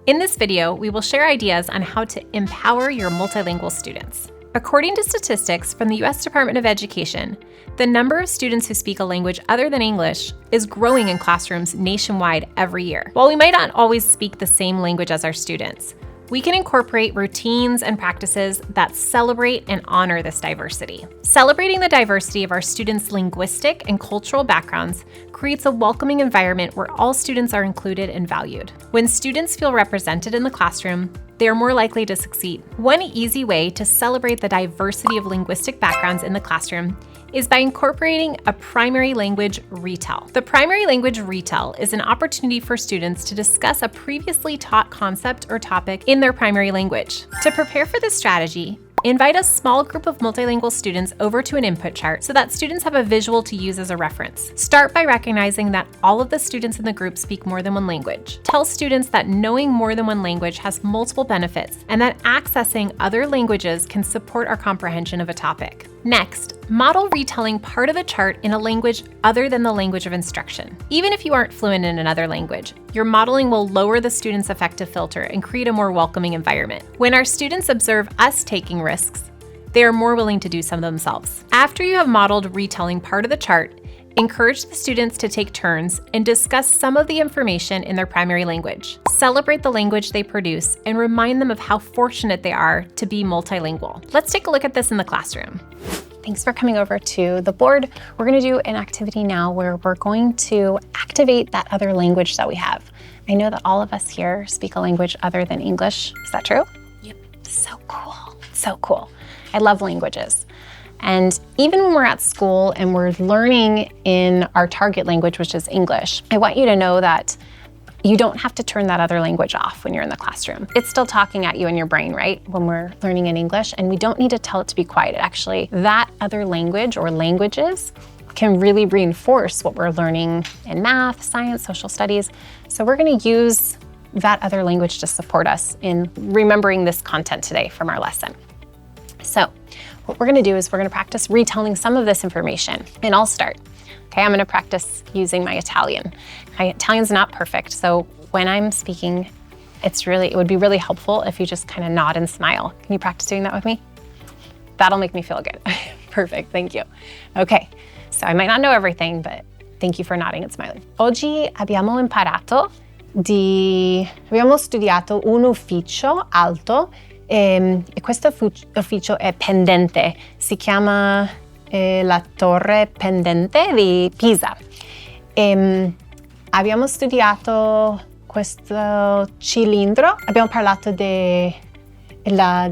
In this video, we will share ideas on how to empower your multilingual students. According to statistics from the U.S. Department of Education, the number of students who speak a language other than English is growing in classrooms nationwide every year. While we might not always speak the same language as our students, we can incorporate routines and practices that celebrate and honor this diversity. Celebrating the diversity of our students' linguistic and cultural backgrounds creates a welcoming environment where all students are included and valued. When students feel represented in the classroom, they are more likely to succeed. One easy way to celebrate the diversity of linguistic backgrounds in the classroom is by incorporating a primary language retell. The primary language retell is an opportunity for students to discuss a previously taught concept or topic in their primary language. To prepare for this strategy, invite a small group of multilingual students over to an input chart so that students have a visual to use as a reference. Start by recognizing that all of the students in the group speak more than one language. Tell students that knowing more than one language has multiple benefits and that accessing other languages can support our comprehension of a topic. Next, model retelling part of the chart in a language other than the language of instruction. Even if you aren't fluent in another language, your modeling will lower the student's affective filter and create a more welcoming environment. When our students observe us taking risks, they are more willing to do some themselves. After you have modeled retelling part of the chart, encourage the students to take turns and discuss some of the information in their primary language. Celebrate the language they produce and remind them of how fortunate they are to be multilingual. Let's take a look at this in the classroom. Thanks for coming over to the board. We're going to do an activity now where we're going to activate that other language that we have. I know that all of us here speak a language other than English. Is that true? Yep. So cool. So cool. I love languages. And even when we're at school and we're learning in our target language, which is English, I want you to know that you don't have to turn that other language off when you're in the classroom. It's still talking at you in your brain, right? When we're learning in English, and we don't need to tell it to be quiet. Actually, that other language or languages can really reinforce what we're learning in math, science, social studies. So we're gonna use that other language to support us in remembering this content today from our lesson. So what we're gonna do is we're gonna practice retelling some of this information, and I'll start. Okay, I'm gonna practice using my Italian. My Italian's not perfect, so when I'm speaking, it would be really helpful if you just kind of nod and smile. Can you practice doing that with me? That'll make me feel good. Perfect, thank you. Okay, so I might not know everything, but thank you for nodding and smiling. Oggi abbiamo studiato un ufficio alto e questo ufficio è pendente. Si chiama la torre pendente di Pisa. Abbiamo studiato questo cilindro, abbiamo parlato della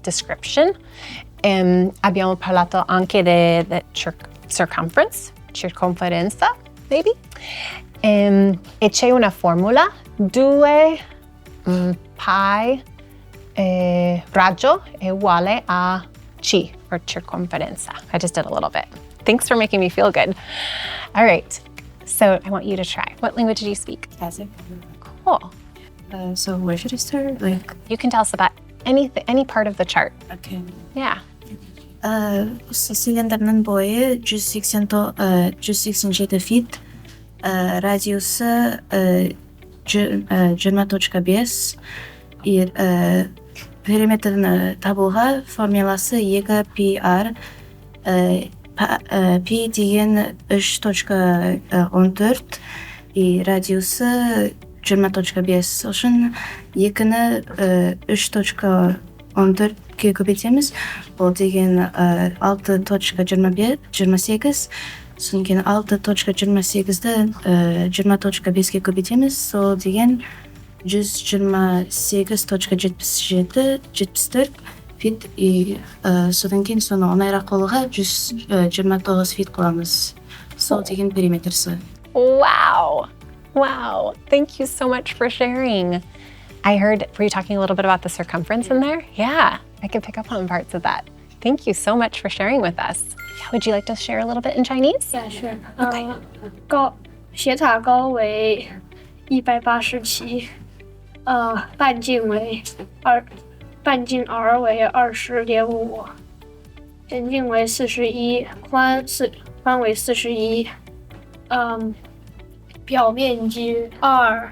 description, abbiamo parlato anche di circonferenza, maybe, e c'è una formula, 2 pi raggio è uguale a C, or circumferenza. I just did a little bit. Thanks for making me feel good. All right, so I want you to try. What language do you speak? Classic. Cool. So where should I start? You can tell us about any part of the chart. Okay. Yeah. Цилиндрның бойы 187 feet, радиусы 20.5 и периметрін табуға формуласы 2πr, π деген 3.14 и радиусы 20.5 үшін 2-ні 3.14-ке көбейтеміз. Ол деген 6.28, содан кейін 6.28-ді 20.5-ке көбейтеміз. Сол деген 128.74 фит, и содан кейін соны оңайырақ қылуға 129 фит қыламыз. Сол деген периметрсі. Wow. Wow. Thank you so much for sharing. I heard, were you talking a little bit about the circumference in there? Yeah, I could pick up on parts of that. Thank you so much for sharing with us. Would you like to share a little bit in Chinese? Yeah, sure. Okay. 斜塔高为187，半径为半径 R 为20.5， 直径为41，方为41，表面积2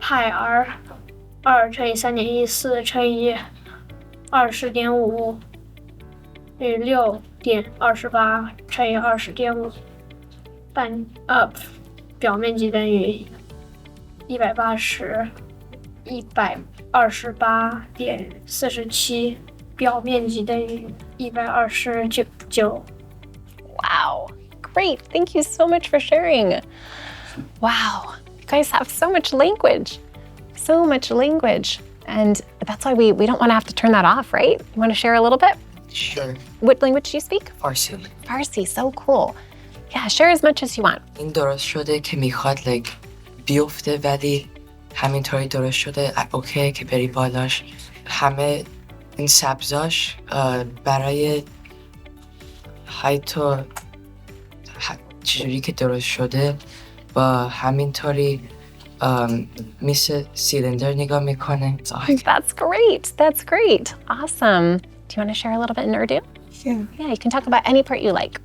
派 r，2乘以3.14乘以20.5等于6.28乘以20.5，表面积等于128.47，表面积等于129。Wow, great. Thank you so much for sharing. Wow, you guys have so much language. And that's why we don't want to have to turn that off, right? You want to share a little bit? Sure. What language do you speak? فارسی. Farsi, so cool. Yeah, share as much as you want. این درست شده که میخواد بیفته ولی همینطوری درست شده اوکی که بری بالاش. همه این سبزاش برای حتی چجوری که درست شده با همینطوری مثل سیلندر نگاه میکنه. That's great. Awesome. Do you want to share a little bit in Urdu? Sure. Yeah, you can talk about any part you like.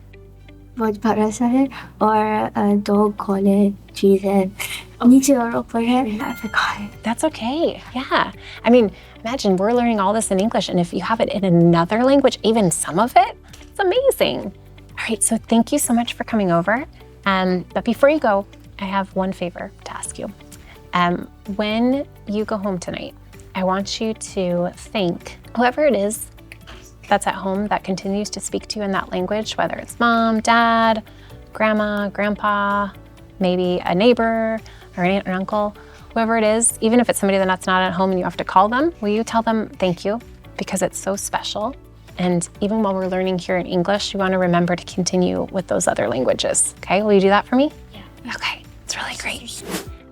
बहुत बड़ा सा है और दो गोले चीज़ें नीचे और ऊपर है. I forgot it. That's okay. Yeah. I mean, imagine we're learning all this in English, and if you have it in another language, even some of it, it's amazing. All right, so thank you so much for coming over. But before you go, I have one favor to ask you. When you go home tonight, I want you to thank whoever it is that's at home that continues to speak to you in that language, whether it's mom, dad, grandma, grandpa, maybe a neighbor or an aunt or uncle, whoever it is, even if it's somebody that's not at home and you have to call them, will you tell them thank you? Because it's so special. And even while we're learning here in English, you want to remember to continue with those other languages. Okay, will you do that for me? Yeah. Okay, it's really great.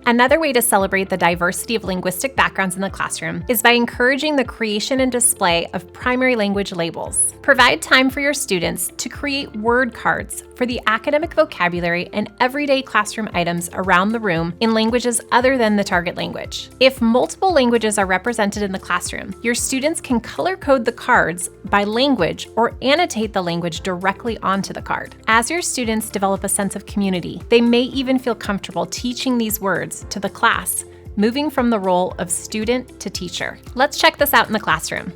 Another way to celebrate the diversity of linguistic backgrounds in the classroom is by encouraging the creation and display of primary language labels. Provide time for your students to create word cards for the academic vocabulary and everyday classroom items around the room in languages other than the target language. If multiple languages are represented in the classroom, your students can color code the cards by language or annotate the language directly onto the card. As your students develop a sense of community, they may even feel comfortable teaching these words to the class, moving from the role of student to teacher. Let's check this out in the classroom.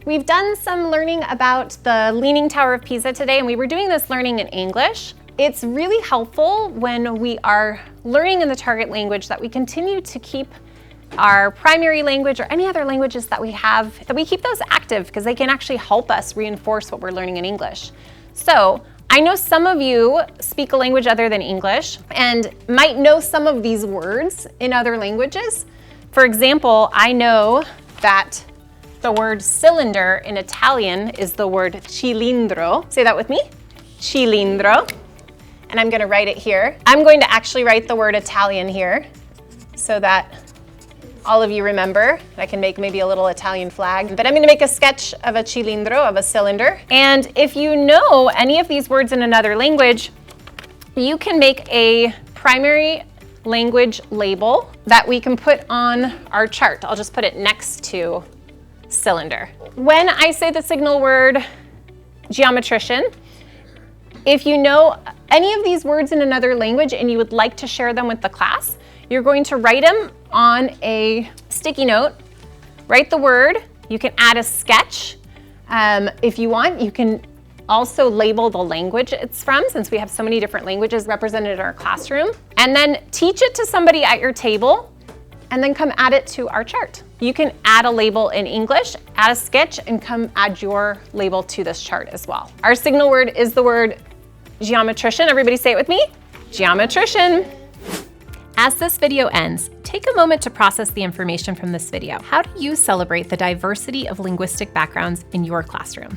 We've done some learning about the Leaning Tower of Pisa today, and we were doing this learning in English. It's really helpful when we are learning in the target language that we continue to keep our primary language or any other languages that we have, that we keep those active because they can actually help us reinforce what we're learning in English. So I know some of you speak a language other than English and might know some of these words in other languages. For example, I know that the word cylinder in Italian is the word cilindro. Say that with me, cilindro. And I'm gonna write it here. I'm going to actually write the word Italian here so that all of you remember. I can make maybe a little Italian flag, but I'm gonna make a sketch of a cilindro, of a cylinder. And if you know any of these words in another language, you can make a primary language label that we can put on our chart. I'll just put it next to cylinder. When I say the signal word geometrician, if you know any of these words in another language and you would like to share them with the class, you're going to write them on a sticky note, write the word, you can add a sketch. If you want, you can also label the language it's from, since we have so many different languages represented in our classroom, and then teach it to somebody at your table, and then come add it to our chart. You can add a label in English, add a sketch, and come add your label to this chart as well. Our signal word is the word geometrician. Everybody say it with me, geometrician. As this video ends, take a moment to process the information from this video. How do you celebrate the diversity of linguistic backgrounds in your classroom?